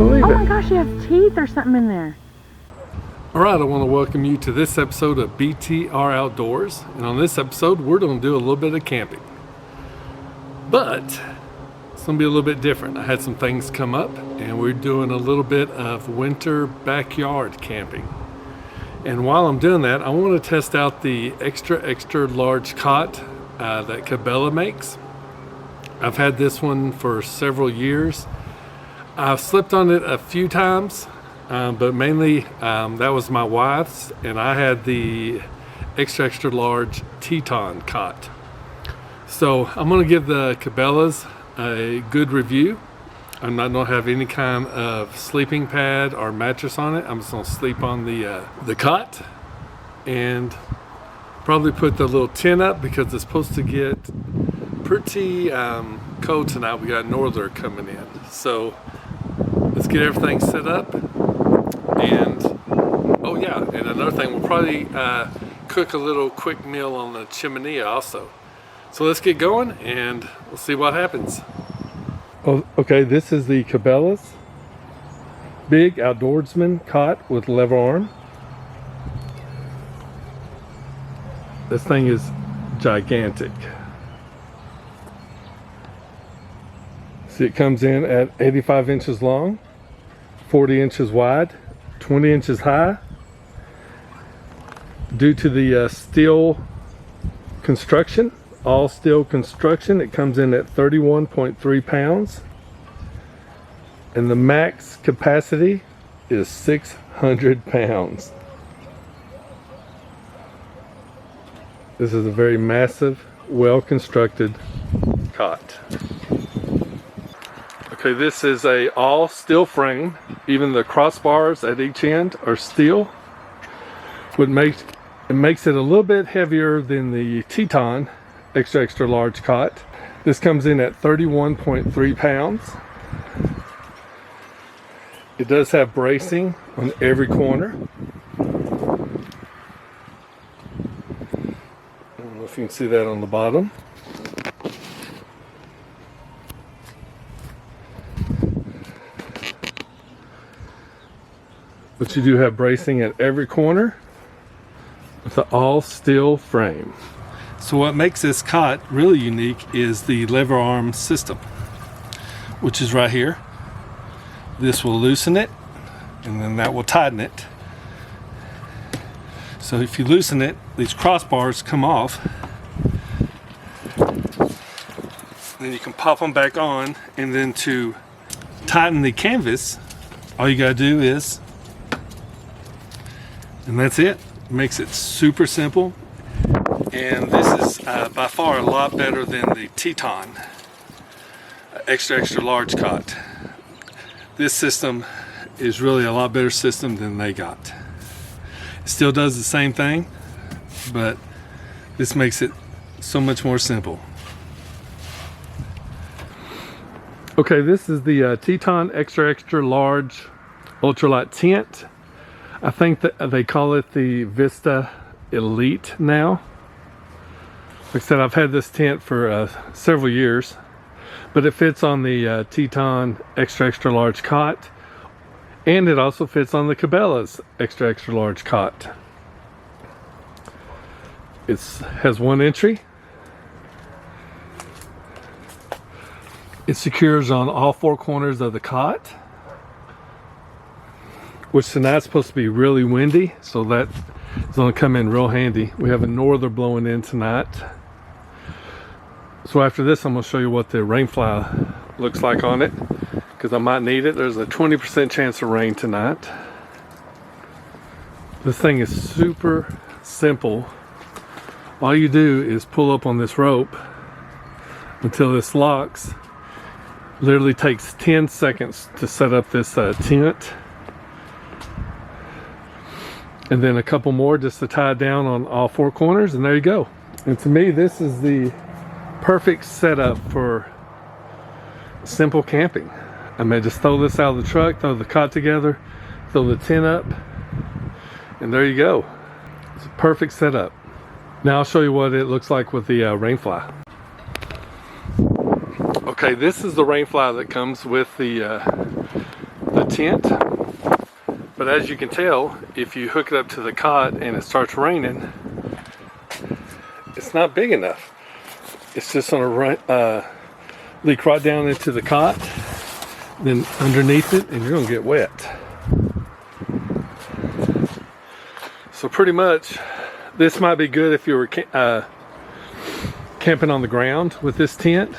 believe it. Oh my gosh, he has teeth or something in there. All right, I want to welcome you to this episode of BTR Outdoors. And on this episode, we're going to do a little bit of camping. But it's going to be a little bit different. I had some things come up and we're doing a little bit of winter backyard camping. And while I'm doing that, I want to test out the extra large cot that Cabela makes. I've had this one for several years. I've slept on it a few times, but mainly that was my wife's, and I had the extra large Teton cot. So I'm going to give the Cabela's a good review. I'm not going to have any kind of sleeping pad or mattress on it. I'm just going to sleep on the cot and probably put the little tent up because it's supposed to get pretty cold tonight. We got norther coming in. So let's get everything set up. And oh yeah, and another thing, we'll probably cook a little quick meal on the chiminea also. So let's get going and we'll see what happens. Oh, okay, this is the Cabela's big Outdoorsman cot with lever arm. This thing is gigantic. See, it comes in at 85 inches long, 40 inches wide, 20 inches high. Due to the steel construction, all steel construction, it comes in at 31.3 pounds. And the max capacity is 600 pounds. This is a very massive, well-constructed cot. Okay, this is a all steel frame. Even the crossbars at each end are steel. It makes it a little bit heavier than the Teton extra large cot. This comes in at 31.3 pounds. It does have bracing on every corner. I don't know if you can see that on the bottom. But you do have bracing at every corner with the all steel frame. So what makes this cot really unique is the lever arm system, which is right here. This will loosen it and then that will tighten it. So if you loosen it, these crossbars come off. Then you can pop them back on, and then to tighten the canvas, all you gotta do is, and that's it. Makes it super simple. And this is by far a lot better than the Teton extra large cot. This system is really a lot better system than they got. It still does the same thing, but this makes it so much more simple. Okay, this is the Teton extra large ultralight tent. I think that they call it the Vista Elite now. Like I said, I've had this tent for several years, but it fits on the Teton extra large cot, and it also fits on the Cabela's extra large cot. It has one entry. It secures on all four corners of the cot, which tonight's supposed to be really windy, so that is going to come in real handy. We have a norther blowing in tonight. So after this, I'm going to show you what the rainfly looks like on it, because I might need it. There's a 20% chance of rain tonight. This thing is super simple. All you do is pull up on this rope until this locks. Literally takes 10 seconds to set up this tent. And then a couple more just to tie it down on all four corners, and there you go. And to me, this is the perfect setup for simple camping. I may just throw this out of the truck, throw the cot together, throw the tent up, and there you go. It's a perfect setup. Now I'll show you what it looks like with the rainfly. Okay, this is the rainfly that comes with the tent. But as you can tell, if you hook it up to the cot and it starts raining, it's not big enough. It's just going to leak right down into the cot, then underneath it, and you're going to get wet. So pretty much, this might be good if you were camping on the ground with this tent.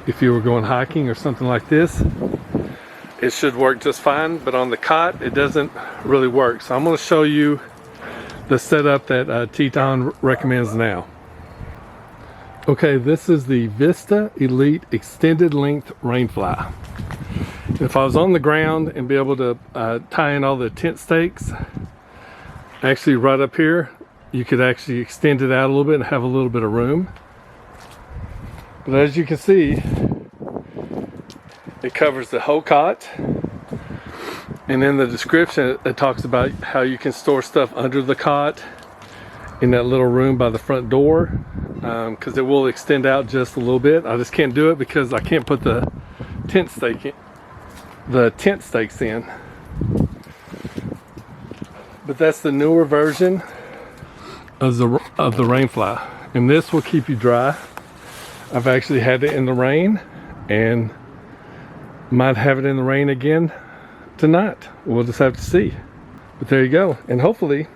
If you were going hiking or something like this, it should work just fine, but on the cot it doesn't really work. So I'm going to show you the setup that Teton recommends now. Okay, this is the Vista Elite Extended Length Rainfly. If I was on the ground and be able to tie in all the tent stakes, actually right up here, you could actually extend it out a little bit and have a little bit of room. But as you can see, it covers the whole cot, and in the description it talks about how you can store stuff under the cot in that little room by the front door, because it will extend out just a little bit. I just can't do it because I can't put the tent stakes in. But that's the newer version of the rainfly, and this will keep you dry. I've actually had it in the rain, and might have it in the rain again tonight. We'll just have to see. But there you go. And hopefully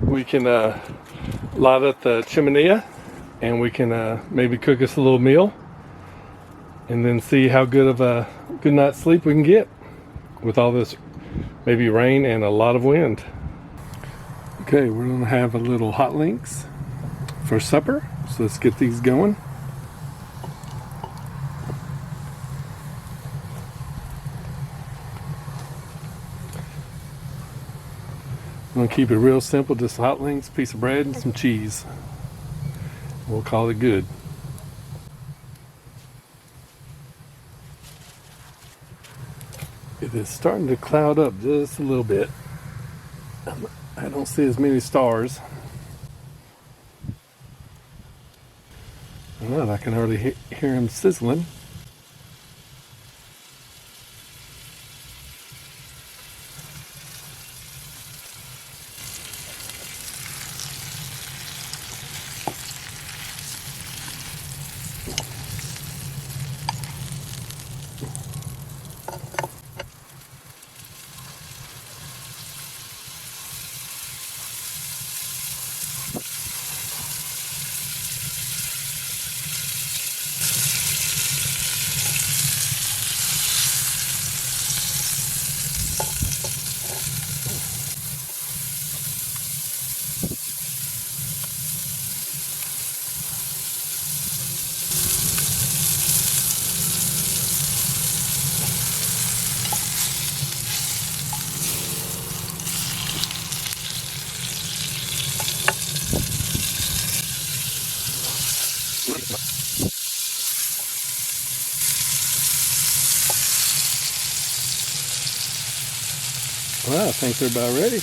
we can light up the chiminea, and we can maybe cook us a little meal, and then see how good of a good night's sleep we can get with all this maybe rain and a lot of wind. Okay, we're gonna have a little hot links for supper. So let's get these going. I'm gonna keep it real simple, just hot links, piece of bread, and some cheese. We'll call it good. It is starting to cloud up just a little bit. I don't see as many stars. All right, I can already hear them sizzling. Well, I think they're about ready.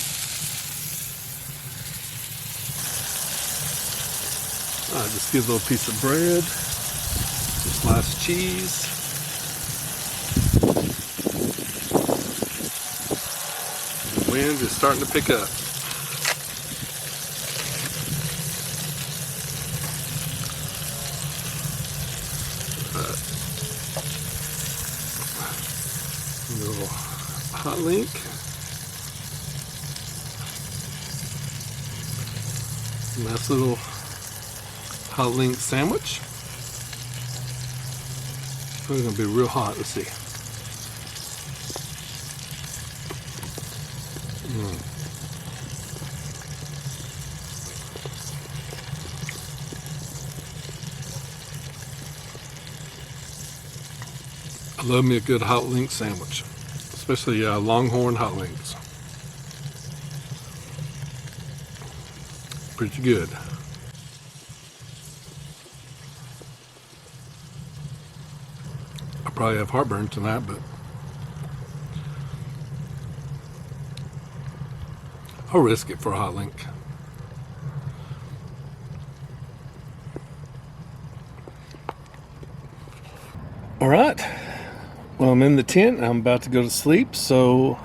Just get a little piece of bread, some sliced cheese. The wind is starting to pick up. A little hot link. Nice little hot link sandwich. Probably gonna be real hot. Let's see. I love me a good hot link sandwich, especially Longhorn hot links. Pretty good. I'll probably have heartburn tonight, but I'll risk it for a hot link. All right, Well, I'm in the tent. I'm about to go to sleep, so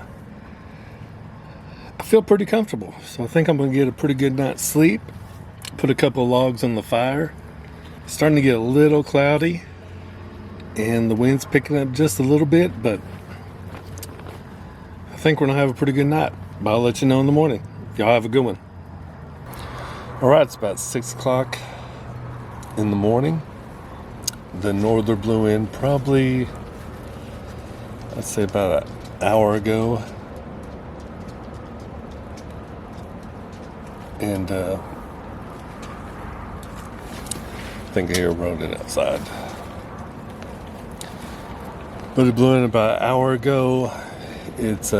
I feel pretty comfortable. So I think I'm going to get a pretty good night's sleep. Put a couple of logs on the fire. It's starting to get a little cloudy, and the wind's picking up just a little bit, but I think we're going to have a pretty good night. But I'll let you know in the morning. Y'all have a good one. All right, it's about 6 o'clock in the morning. The norther blew in probably, I'd say about an hour ago. And I think I hear a rodent outside. But it blew in about an hour ago. It's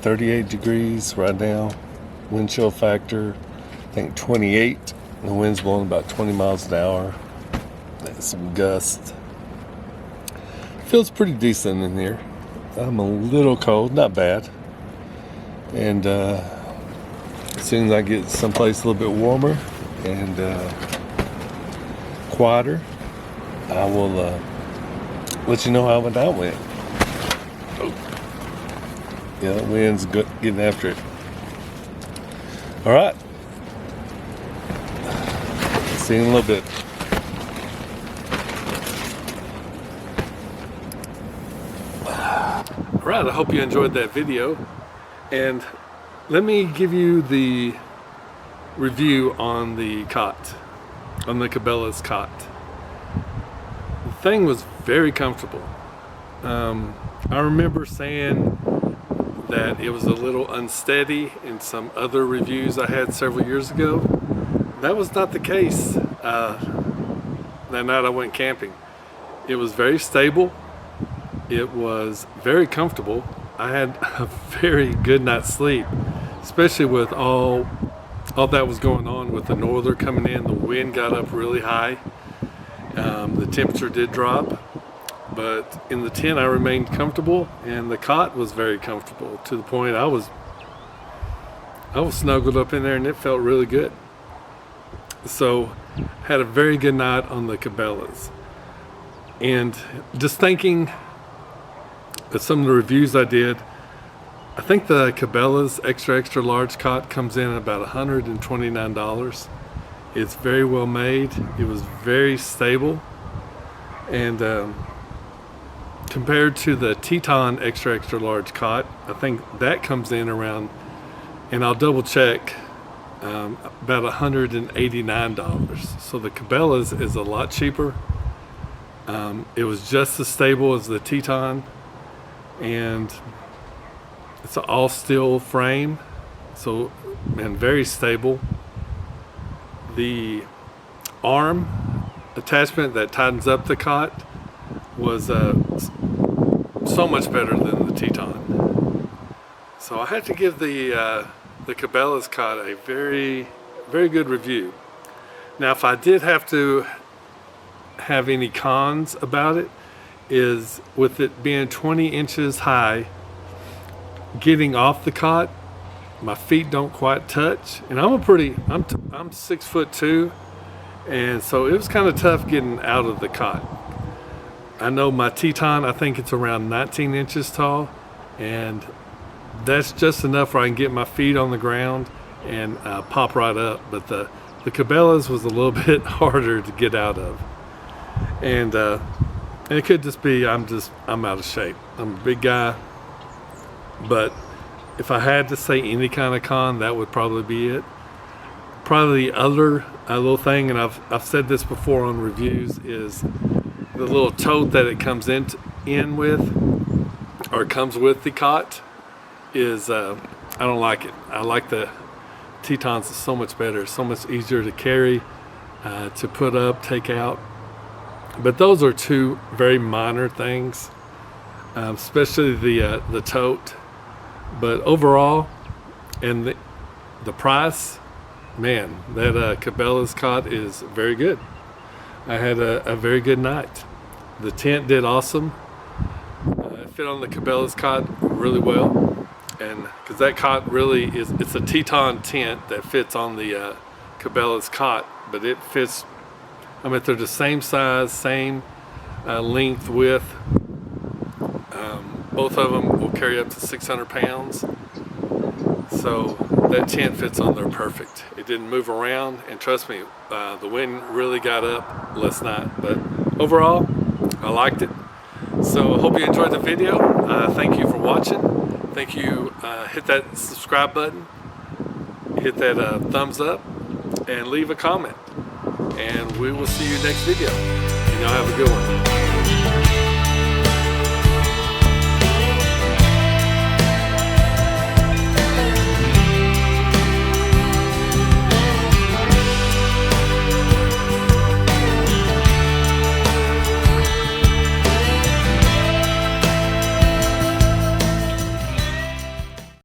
38 degrees right now. Wind chill factor, I think 28. The wind's blowing about 20 miles an hour. And some gusts. Feels pretty decent in here. I'm a little cold, not bad. And as soon as I get someplace a little bit warmer and quieter, I will let you know how that went. Oh. Yeah, the wind's getting after it. All right. See you in a little bit. All right, I hope you enjoyed that video. And let me give you the review on the cot, on the Cabela's cot. The thing was very comfortable. I remember saying that it was a little unsteady in some other reviews I had several years ago. That was not the case that night I went camping. It was very stable. It was very comfortable. I had a very good night's sleep, especially with all that was going on with the norther coming in. The wind got up really high. The temperature did drop, but in the tent I remained comfortable, and the cot was very comfortable to the point I was snuggled up in there, and it felt really good. So had a very good night on the Cabela's. And just thinking of some of the reviews I did, I think the Cabela's extra large cot comes in at about $129. It's very well made. It was very stable. And compared to the Teton extra large cot, I think that comes in around, and I'll double check, about $189. So the Cabela's is a lot cheaper. It was just as stable as the Teton, and it's an all steel frame, so, and very stable. The arm attachment that tightens up the cot was so much better than the Teton. So I had to give the Cabela's cot a very good review. Now, if I did have to have any cons about it, is with it being 20 inches high, getting off the cot, my feet don't quite touch, and I'm 6'2", and so it was kind of tough getting out of the cot. I know my Teton, I think it's around 19 inches tall, and that's just enough where I can get my feet on the ground and pop right up. But the Cabela's was a little bit harder to get out of, and it could just be I'm out of shape. I'm a big guy, but if I had to say any kind of con, that would probably be it. Probably the other little thing, and I've said this before on reviews, is the little tote that it comes in with, or comes with the cot, is I don't like it. I like the Tetons so much better, so much easier to carry, to put up, take out. But those are two very minor things, especially the tote. But overall, and the price, man, that Cabela's cot is very good. I had a very good night. The tent did awesome. It fit on the Cabela's cot really well, and because that cot really it's a Teton tent that fits on the Cabela's cot, but it fits. I mean, they're the same size, same length, width. Both of them will carry up to 600 pounds. So that tent fits on there perfect. It didn't move around, and trust me, the wind really got up last night. But overall, I liked it. So I hope you enjoyed the video. Thank you for watching. Thank you. Hit that subscribe button. Hit that thumbs up, and leave a comment. And we will see you next video. And y'all have a good one.